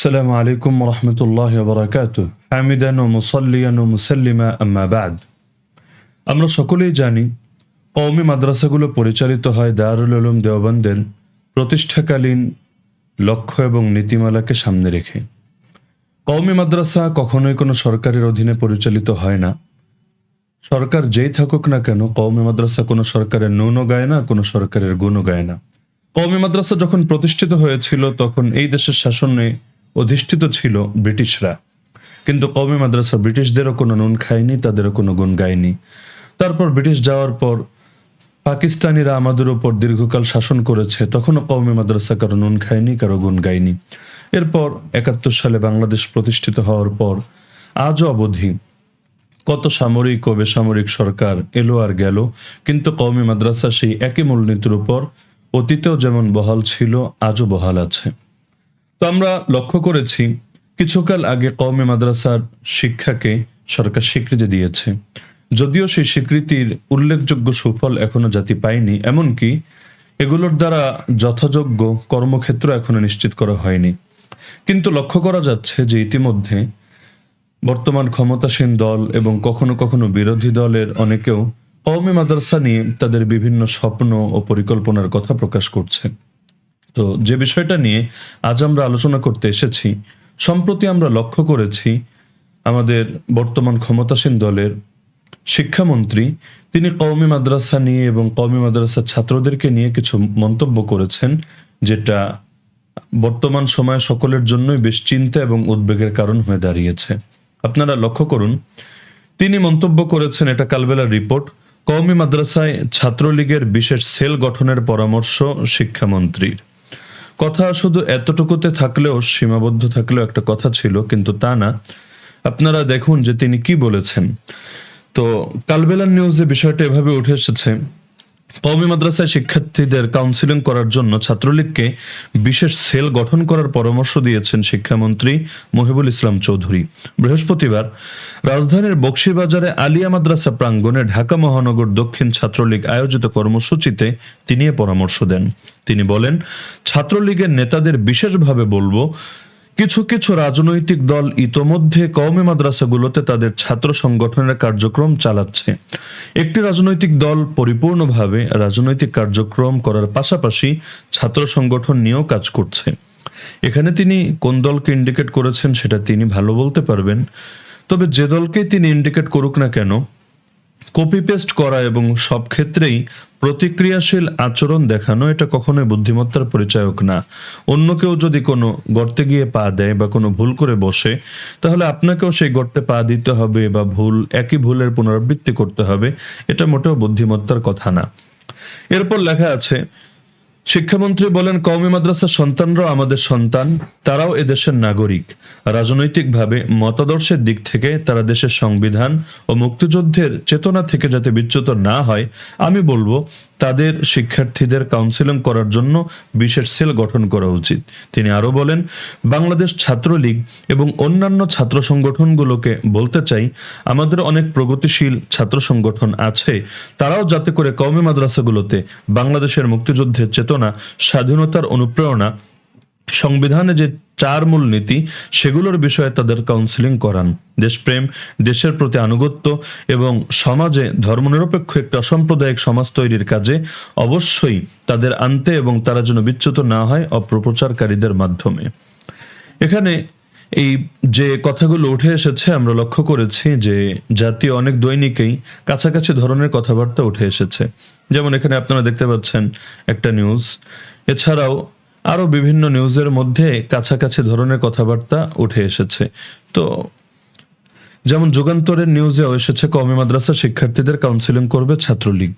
السلام عليكم ورحمة الله وبركاته حامدا ومصليا ومسلما أما بعد আমরা সকলেই জানি কওমি মাদ্রাসাগুলো পরিচালিত হয় দারুল উলুম দেওবন্দের প্রতিষ্ঠাকালীন লক্ষ্য এবং নীতিমালাকে সামনে রেখে। কওমি মাদ্রাসা কখনোই কোনো সরকারের অধীনে পরিচালিত হয় না। সরকার যেই থাকুক না কেন, কওমি মাদ্রাসা কোনো সরকারের নুনও গায় না, কোনো সরকারের গুণও গায় না। কওমি মাদ্রাসা যখন প্রতিষ্ঠিত হয়েছিল তখন এই দেশের শাসনে অধিষ্ঠিত ছিল ব্রিটিশরা, কিন্তু কওমি মাদ্রাসা ব্রিটিশদেরও কোনো নুন খায়নি, তাদেরও কোনো গুণ গায়নি। তারপর ব্রিটিশ যাওয়ার পর পাকিস্তানিরা আমাদের উপর দীর্ঘকাল শাসন করেছে, তখনও কওমি মাদ্রাসা কারো নুন খায়নি, কারো গুণ গায়নি। এরপর ৭১ সালে বাংলাদেশ প্রতিষ্ঠিত হওয়ার পর আজও অবধি কত সামরিক ও বেসামরিক সরকার এলো আর গেল, কিন্তু কওমি মাদ্রাসা সেই একই মূলনীতির উপর অতীতেও যেমন বহাল ছিল আজও বহাল আছে। তো আমরা লক্ষ্য করেছি কিছুকাল আগে কওমি মাদ্রাসার শিক্ষাকে সরকার স্বীকৃতি দিয়েছে, যদিও সেই স্বীকৃতির উল্লেখযোগ্য সুফল এখনো জাতি পায়নি, এমনকি এগুলোর দ্বারা যথাযোগ্য কর্মক্ষেত্র এখনো নিশ্চিত করা হয়নি। কিন্তু লক্ষ্য করা যাচ্ছে যে ইতিমধ্যে বর্তমান ক্ষমতাসীন দল এবং কখনো কখনো বিরোধী দলের অনেকেও কওমি মাদ্রাসা নিয়ে তাদের বিভিন্ন স্বপ্ন ও পরিকল্পনার কথা প্রকাশ করছে। তো যে বিষয়টা নিয়ে আজ আমরা আলোচনা করতে এসেছি, সম্প্রতি আমরা লক্ষ্য করেছি আমাদের বর্তমান ক্ষমতাসীন দলের শিক্ষামন্ত্রী তিনি কওমি মাদ্রাসা নিয়ে এবং কওমি মাদ্রাসার ছাত্রদেরকে নিয়ে কিছু মন্তব্য করেছেন, যেটা বর্তমান সময়ে সকলের জন্যই বেশ চিন্তা এবং উদ্বেগের কারণ হয়ে দাঁড়িয়েছে। আপনারা লক্ষ্য করুন, তিনি মন্তব্য করেছেন, এটা কালবেলার রিপোর্ট, কওমি মাদ্রাসায় ছাত্রলীগের বিশেষ সেল গঠনের পরামর্শ শিক্ষামন্ত্রীর। কথা শুধু এতটুকুতে থাকলেও, সীমাবদ্ধ থাকলেও একটা কথা ছিল, কিন্তু তা না। আপনারা দেখুন যে তিনি কি বলেছেন। তো কালবেলার নিউজে বিষয়টা এভাবে উঠে এসেছে, কওমি মাদ্রাসায় শিক্ষার্থীদের কাউন্সিলিং করার জন্য ছাত্রলীগকে বিশেষ সেল গঠন করার পরামর্শ দিয়েছেন শিক্ষামন্ত্রী মহিবুল ইসলাম চৌধুরী। বৃহস্পতিবার রাজধানীর বকশীবাজারে আলিয়া মাদ্রাসা প্রাঙ্গণে ঢাকা মহানগর দক্ষিণ ছাত্রলীগ আয়োজিত কর্মসূচিতে তিনি এ পরামর্শ দেন। তিনি বলেন, ছাত্রলীগের নেতাদের বিশেষভাবে বলবো, কিছু কিছু রাজনৈতিক দল ইতোমধ্যে কওমি মাদ্রাসাগুলোতে তাদের ছাত্র সংগঠনের কার্যক্রম চালাচ্ছে। একটি রাজনৈতিক দল পরিপূর্ণভাবে রাজনৈতিক কার্যক্রম করার পাশাপাশি ছাত্র সংগঠন নিয়েও কাজ করছে। এখানে তিনি কোন দলকে ইন্ডিকেট করেছেন সেটা তিনি ভালো বলতে পারবেন, তবে যে দলকেই তিনি ইন্ডিকেট করুক না কেন, কপি পেস্ট করা এবং সব ক্ষেত্রেই প্রতিক্রিয়াশীল আচরণ দেখানো এটা কখনোই বুদ্ধিমত্তার পরিচায়ক না। অন্য কেউ যদি কোনো গর্তে গিয়ে পা দেয় বা কোনো ভুল করে বসে, তাহলে আপনাকেও সেই গর্তে পা দিতে হবে বা একই ভুলের পুনরাবৃত্তি করতে হবে, এটা মোটেও বুদ্ধিমত্তার কথা না। এরপর লেখা আছে, শিক্ষামন্ত্রী বলেন, কওমি মাদ্রাসার সন্তানরাও আমাদের সন্তান, তারাও এদেশের নাগরিক। রাজনৈতিকভাবে মতাদর্শের দিক থেকে তারা দেশের সংবিধান ও মুক্তিযুদ্ধের চেতনা থেকে যাতে বিচ্যুত না হয়, আমি বলবো তাদের শিক্ষার্থীদের কাউন্সিলিং করার জন্য বিশেষ সেল গঠন করা উচিত। তিনি আরো বলেন, বাংলাদেশ ছাত্রলীগ এবং অন্যান্য ছাত্র সংগঠনগুলোকে বলতে চাই, আমাদের অনেক প্রগতিশীল ছাত্র সংগঠন আছে, তারাও যাতে করে কওমি মাদ্রাসাগুলোতে বাংলাদেশের মুক্তিযুদ্ধের চেতনা, স্বাধীনতার অনুপ্রেরণা, সংবিধানে যে 4 মূল নীতি সেগুলোর বিষয়ে তাদের কাউন্সিলিং করান। দেশপ্রেম, দেশের প্রতি আনুগত্য এবং সমাজে ধর্মনিরপেক্ষ একটা অসাম্প্রদায়িক সমাজ তৈরির কাজে অবশ্যই তাদের আনতে এবং তারা যেন বিচ্যুত না হয় অপপ্রচারকারীদের মাধ্যমে। এখানে এই যে কথাগুলো উঠে এসেছে, আমরা লক্ষ্য করেছি যে জাতীয় অনেক দৈনিকেই কাছাকাছি ধরনের কথাবার্তা উঠে এসেছে। যেমন এখানে আপনারা দেখতে পাচ্ছেন একটা নিউজ, এছাড়াও আরো বিভিন্ন নিউজের মধ্যে কাছাকাছি ধরনের কথাবার্তা উঠে এসেছে। তো যেমন যুগান্তরের নিউজেও এসেছে, কওমি মাদ্রাসা শিক্ষার্থীদের কাউন্সিলিং করবে ছাত্রলীগ।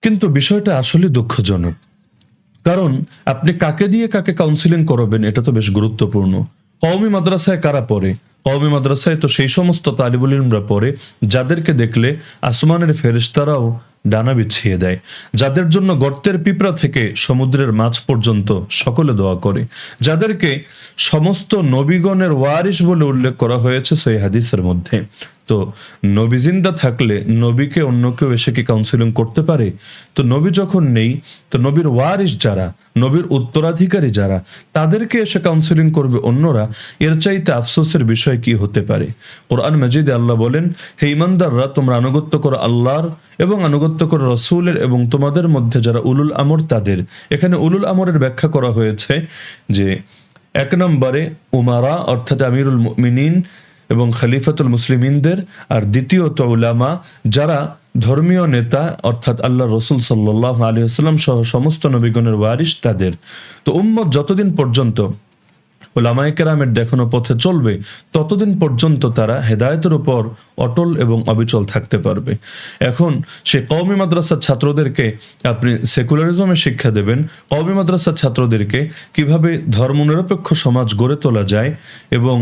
কিন্তু বিষয়টা আসলে দুঃখজনক, কারণ আপনি কাকে দিয়ে কাকে কাউন্সিলিং করাবেন এটা তো বেশ গুরুত্বপূর্ণ। কওমি মাদ্রাসায় কারা পড়ে? কওমি মাদ্রাসায় তো সেই সমস্ত তালিবুল ইলমরা পড়ে যাদেরকে দেখলে আসমানের ফেরেশতারাও ডানা বিছিয়ে দেয়, যাদের জন্য গর্তের পিঁপড়া থেকে সমুদ্রের মাছ পর্যন্ত সকলে দোয়া করে, যাদেরকে সমস্ত নবীগণের ওয়ারিস বলে উল্লেখ করা হয়েছে সহিহ হাদিসের মধ্যে। তো নবী জিন্দা থাকলে নবীকে অন্য কেউ এসে কি কাউন্সিলিং করতে পারে? তো নবী যখন নেই, তো নবীর ওয়ারিস যারা, নবীর উত্তরাধিকারী যারা, তাদেরকে এসে কাউন্সিলিং করবে অন্যরা, এর চাইতে আফসোসের বিষয় কি হতে পারে? কোরআন মাজিদে আল্লাহ বলেন, হে ঈমানদাররা, তোমরা আনুগত্য করো আল্লাহর এবং আনুগত্য করো রাসূলের এবং তোমাদের মধ্যে যারা উলুল আমর তাদের। এখানে উলুল আমরের ব্যাখ্যা করা হয়েছে যে এক নম্বরে উমারা অর্থাৎ আমিরুল মুমিনিন এবং খলিফাতুল মুসলিমিনদের, আর দ্বিতীয়ত উলামা যারা ধর্মীয় নেতা অর্থাৎ আল্লাহ রসুল সাল্লাল্লাহু আলাইহি ওয়াসাল্লাম সহ সমস্ত নবীগণের ওয়ারিস তাদের। তো উম্মত যতদিন পর্যন্ত উলামায়ে কেরামের দেখানো পথে চলবে ততদিন পর্যন্ত তারা হেদায়েতের উপর অটল এবং অবিচল থাকতে পারবে। এখন সে কওমি মাদ্রাসার ছাত্রদেরকে আপনি সেকুলারিজমের শিক্ষা দেবেন, কওমি মাদ্রাসার ছাত্রদেরকে কিভাবে ধর্মনিরপেক্ষ সমাজ গড়ে তোলা যায় এবং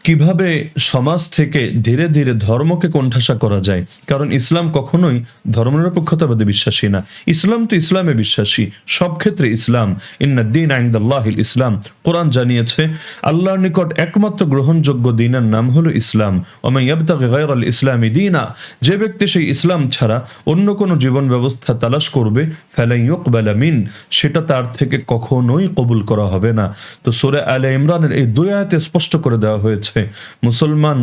কিভাবে সমাজ থেকে ধীরে ধীরে ধর্মকে কোণঠাসা করা যায়। কারণ ইসলাম কখনোই ধর্মনিরপেক্ষতাবাদে বিশ্বাসী না। ইসলাম তো ইসলামে বিশ্বাসী, সব ক্ষেত্রে ইসলাম। ইন্নাদ-দীন ইনদাল্লাহিল ইসলাম। কোরআন জানিয়েছে আল্লাহর নিকট একমাত্র গ্রহণযোগ্য দ্বীনের নাম হলো ইসলাম। ওয়া মান ইয়াবতাগি গায়রাল ইসলামি দীনা, যে ব্যক্তি সেই ইসলাম ছাড়া অন্য কোনো জীবন ব্যবস্থা তালাশ করবে, ফালান ইউকবালা মিন, সেটা তার থেকে কখনোই কবুল করা হবে না। তো সূরা আলে ইমরানের এই দুই আয়াতে স্পষ্ট করে দেওয়া হয়েছে মুসলমান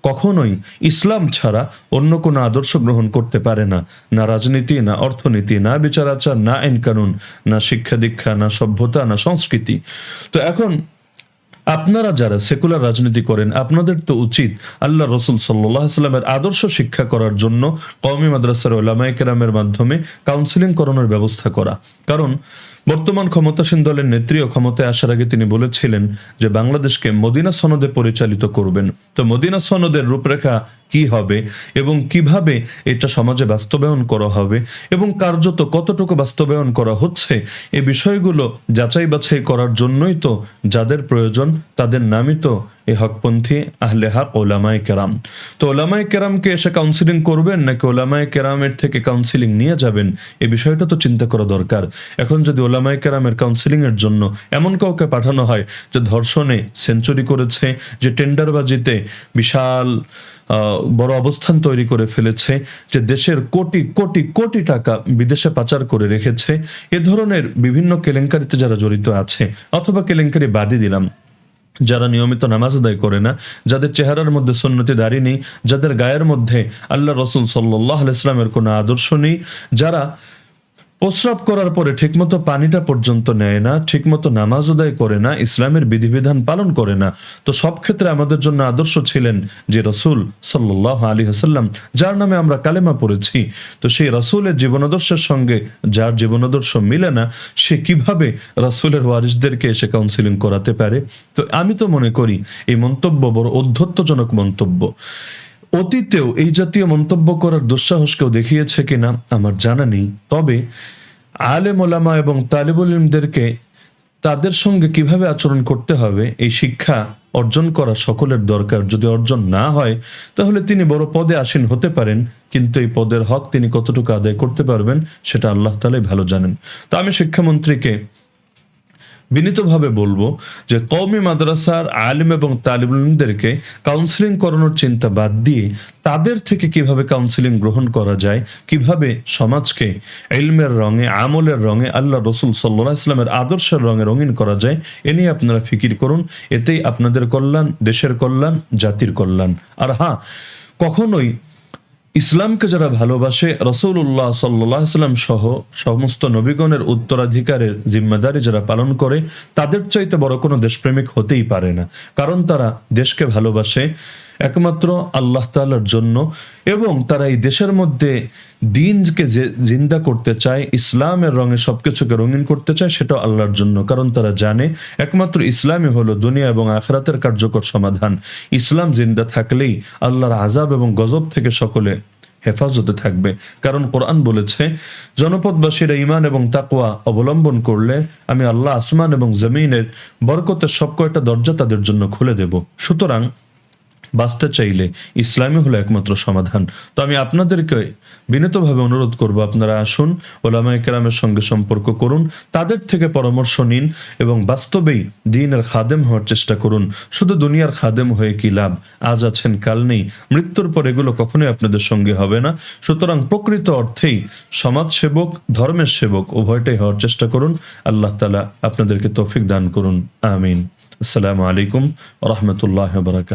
কখনোই ইসলাম ছাড়া অন্য কোনো আদর্শ গ্রহণ করতে পারে না। না রাজনীতি, না অর্থনীতি, না বিচার আচার, না আইন কানুন, না শিক্ষা দীক্ষা, না সভ্যতা, না সংস্কৃতি। তো এখন আপনারা যারা সেকুলার রাজনীতি করেন, আপনাদের তো উচিত আল্লাহ রসুল সাল্লাল্লাহু আলাইহি ওয়াসাল্লামের আদর্শ শিক্ষা করার জন্য কওমি মাদ্রাসার উলামায়ে কেরামের মাধ্যমে কাউন্সিলিং করানোর ব্যবস্থা করা। কারণ বর্তমান ক্ষমতাসীন দলের নেত্রীও ক্ষমতায় আসার আগে তিনি বলেছিলেন যে বাংলাদেশকে মদিনা সনদে পরিচালিত করবেন। তো মদিনা সনদের রূপরেখা কি হবে এবং কিভাবে এটা সমাজে বাস্তবায়ন করা হবে এবং কার্যত কতটুকু বাস্তবায়ন করা হচ্ছে, এই বিষয়গুলো যাচাই বাছাই করার জন্যই তো যাদের প্রয়োজন তাদের নামই তো এই হকপন্থী আহলে হক ওলামায়ে কেরাম। তো ওলামায়ে কেরামকে এসে কাউন্সিলিং করবেন নাকি ওলামায়ে কেরামের থেকে কাউন্সিলিং নিয়ে যাবেন, এই বিষয়টা তো চিন্তা করা দরকার। এখন যদি ওলামায়ে কেরামের কাউন্সিলিং এর জন্য এমন কাউকে পাঠানো হয় যে ধর্ষণে সেঞ্চুরি করেছে, যে টেন্ডারবাজিতে বিশাল বড় অবস্থান তৈরি করে ফেলেছে, যে দেশের কোটি কোটি কোটি টাকা বিদেশে পাচার করে রেখেছে, এ ধরনের বিভিন্ন কেলেঙ্কারিতে যারা জড়িত আছে, অথবা কেলেঙ্কারি বাদই দিলাম, যারা নিয়মিত নামাজ আদায় করে না, যাদের চেহারার মধ্যে সুন্নতি দাড়ি নেই, যাদের গায়ের মধ্যে আল্লাহ রসুল সাল্লাল্লাহু আলাইহি ওয়াসাল্লামের কোনো আদর্শ নেই, যারা প্রস্রাব করার পরে ঠিকমতো পানিটা পর্যন্ত নেয় না, ঠিকমতো নামাজ আদায় করে না, ইসলামের বিধিবিধান পালন করে না, তো সব ক্ষেত্রে আমাদের জন্য আদর্শ ছিলেন যে রাসূল সাল্লাল্লাহু আলাইহি ওয়াসাল্লাম, যার নামে আমরা কালেমা পড়েছি। তো সেই রাসূলের জীবনাদর্শের সঙ্গে যার জীবনাদর্শ মিলে না, সে কিভাবে রাসূলের ওয়ারিসদেরকে এসে কাউন্সিলিং করাতে পারে? তো আমি তো মনে করি এই মন্তব্য বড় ঔদ্ধত্যজনক মন্তব্য। অতীতেও এই জাতীয় মন্তব্য করার দুঃসাহস কেউ দেখিয়েছে কিনা আমার জানা নেই। তবে আলেম ওলামা এবং তালিবুল ইলমদেরকে তাদের সঙ্গে কিভাবে আচরণ করতে হবে এই শিক্ষা অর্জন করা সকলের দরকার। যদি অর্জন না হয় তাহলে তিনি বড় পদে আসীন হতে পারেন, কিন্তু এই পদের হক তিনি কতটুকু আদায় করতে পারবেন সেটা আল্লাহ তাআলাই ভালো জানেন। তো আমি শিক্ষামন্ত্রীকে বিনীতভাবে বলবো যে কওমি মাদ্রাসার আলিম এবং তালিবুল ইলমদেরকে কাউন্সিলিং করানোর চিন্তা বাদ দিয়ে তাদের থেকে কিভাবে কাউন্সিলিং গ্রহণ করা যায়, কিভাবে সমাজকে ইলমের রঙে, আমলের রঙে, আল্লাহ রসুল সাল্লাল্লাহু আলাইহি ওয়াসাল্লামের আদর্শের রঙে রঙিন করা যায়, এ নিয়ে আপনারা ফিকির করুন। এতেই আপনাদের কল্যাণ, দেশের কল্যাণ, জাতির কল্যাণ। আর হ্যাঁ, কখনোই ইসলামকে যারা ভালোবাসে, রাসূলুল্লাহ সাল্লাল্লাহু আলাইহি ওয়াসাল্লাম সহ সমস্ত নবীগণের উত্তরাধিকারের জিম্মাদারি যারা পালন করে, তাদের চাইতে বড় কোনো দেশপ্রেমিক হতেই পারে না। কারণ তারা দেশকে ভালোবাসে একমাত্র আল্লাহ তাআলার জন্য, এবং তারা এই দেশের মধ্যে দ্বীনকে জিন্দা করতে চায়, ইসলামের রঙে সবকিছুকে রঙিন করতে চায়, সেটা আল্লাহর জন্য। কারণ তারা জানে একমাত্র ইসলামই হলো দুনিয়া এবং আখিরাতের কার্যকর সমাধান। ইসলাম জিন্দা থাকলেই আল্লাহর আযাব এবং গজব থেকে সকলে হেফাজতে থাকবে। কারণ কোরআন বলেছে, জনপদবাসীরা ঈমান এবং তাকওয়া অবলম্বন করলে আমি আল্লাহ আসমান এবং জমিনের বরকতের সব কয়টা দরজা তাদের জন্য খুলে দেব। সুতরাং বাঁচতে চাইলে ইসলামই হলো একমাত্র সমাধান। তো আমি আপনাদেরকে বিনীতভাবে অনুরোধ করব, আপনারা আসুন, ওলামায়ে কেরামের সঙ্গে সম্পর্ক করুন, তাদের থেকে পরামর্শ নিন এবং বাস্তবেই দ্বীনের খাদেম হওয়ার চেষ্টা করুন। শুধু দুনিয়ার খাদেম হয়ে কি লাভ? আজ আছেন কাল নেই, মৃত্যুর পর এগুলো কখনোই আপনাদের সঙ্গে হবে না। সুতরাং প্রকৃত অর্থেই সমাজ সেবক, ধর্মের সেবক উভয়টাই হওয়ার চেষ্টা করুন। আল্লাহ তাআলা আপনাদেরকে তৌফিক দান করুন। আমিন। আসসালামু আলাইকুম ওয়া রাহমাতুল্লাহি ওয়া বারাকাতুহু।